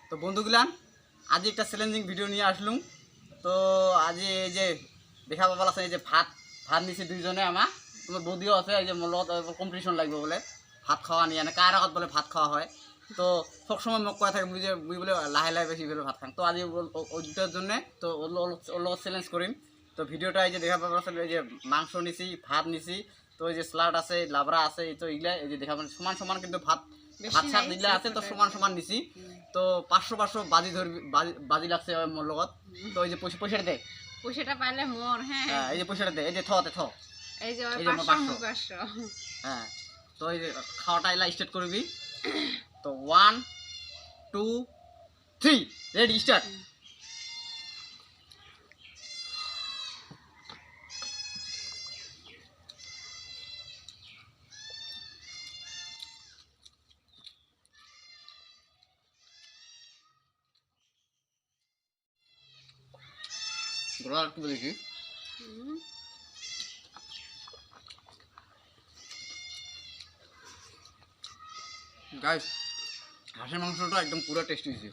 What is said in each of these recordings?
তো বন্ধুগুলান আজ একটা চ্যালেঞ্জিং ভিডিও নিয়ে আসলুম। তো আজ এই যে দেখা পাবা আছে এই যে ভাত ভাত নিছি দুইজনে আমার তোমার বৌদিও আছে এই যে মলত কম্পিটিশন লাগবে বলে ভাত খাওয়া নিয়ে না কার আগত বলে ভাত খাওয়া হয়। তো সবসময় মোক কয়া থাকে বুঝে বুঝি বলে লাহে লাহে বেশি বলে ভাত খান। তো আজ ওই দুটার জন্য তো ওর লগত চ্যালেঞ্জ করিম। তো ভিডিওটা এই যে দেখা পাবা আসলে এই যে মাংস নিছি ভাত নিছি তো এই যে স্যালাড আছে লাবড়া আছে তো এগুলা এই যে দেখা সমান সমান কিন্তু ভাত ভাত শাক দিলে আছে তো সমান সমান নিছি। তো 500 বাজি ধরবি বাজি লাগছে মোর লগত। তো এই যে পয়সাটা দে পয়সাটা পাইলে মোর। হ্যাঁ এই যে পয়সাটা দে এই যে থতে থ এই যে এই যে 500 হ্যাঁ। তো এই যে খাওয়াটা এলা স্টার্ট করবি। তো 1 2 3 রেডি স্টার্ট। গোলা একটু দেখি গাইস, হাঁসের মাংসটা একদম পুরো টেস্টি হয়েছে।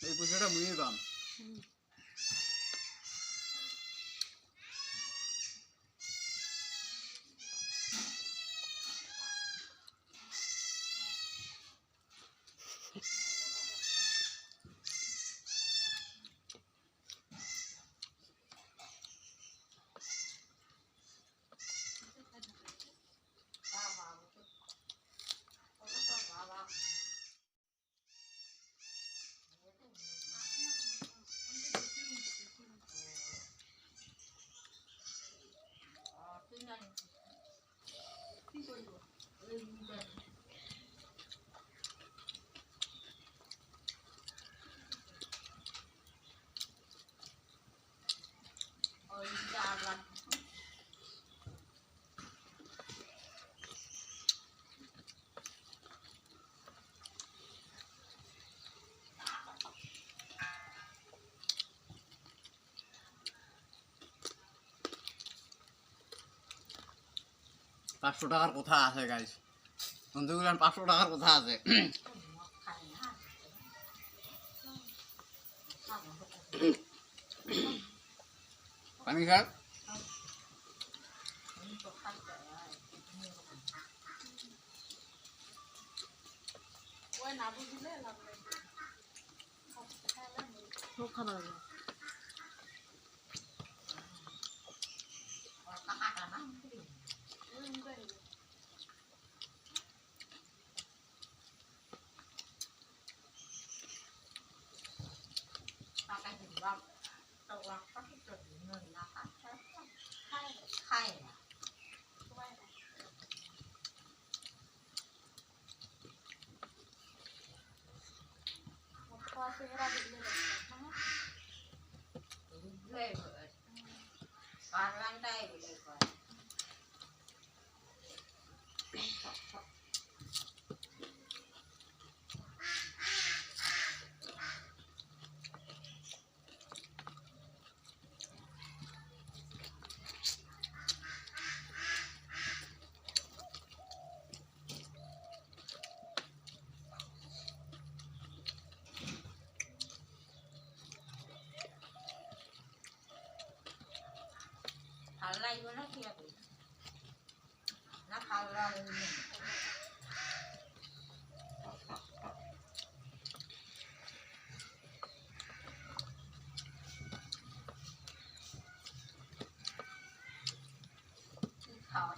এই পয়সাটা মুই পাম। পাঁচশো টাকার কথা আছে গাইস, বন্ধুগুলান 500 টাকার কথা আছে। পানি খাক খাবার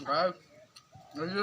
গাইস, এই যে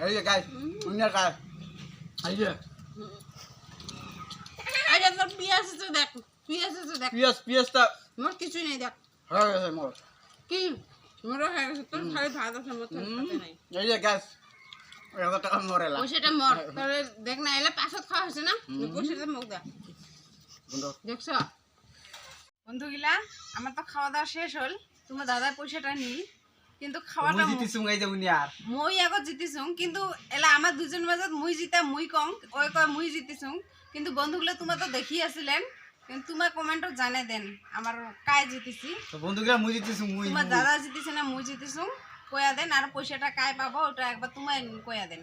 এই যে গাইস উনিয়া গাইস এই যে এই যে তোর পিয়াজ আছে দেখ, পিয়াজ আছে দেখ। পিয়াজটা মোর কিছুই নেই দেখ। হয়ে গেছে মোর। কি মোর হয়ে গেছে, তোর খালি ভাত আছে, মোর সাথে নাই। এই যে গাইস 1000 টাকা মরেলা পয়সাটা মর, তাহলে দেখ না এলে পাছত খাওয়া হয়েছে না, পয়সাটা মুখ দেখ। বন্ধু দেখছ বন্ধুগুলা, আমার তো খাওয়া দাওয়া শেষ হল, তোমার দাদা পয়সাটা নি, কিন্তু খাওয়াটা মুই জিতি সুঙ্গাই যে উনিয়ার মই আগত জিতিছুং, কিন্তু এলা আমার দুজন মাজত মুই জিতা মুই কং, ওই কয় মুই জিতিছুং। কিন্তু বন্ধুগুলা তোমার তো দেখি আছিলেন, কিন্তু তোমার কমেন্টত জানাই দেন আমার কায় জিতিছি, তো বন্ধুগুলা মুই জিতি সুঙ্গুই তোমার দাদা জিতিছে না মুই জিতিছুং, কয়া দেন। আর পয়সাটা কায় পাবো ওটা একবার তোমায় কয়া দেন।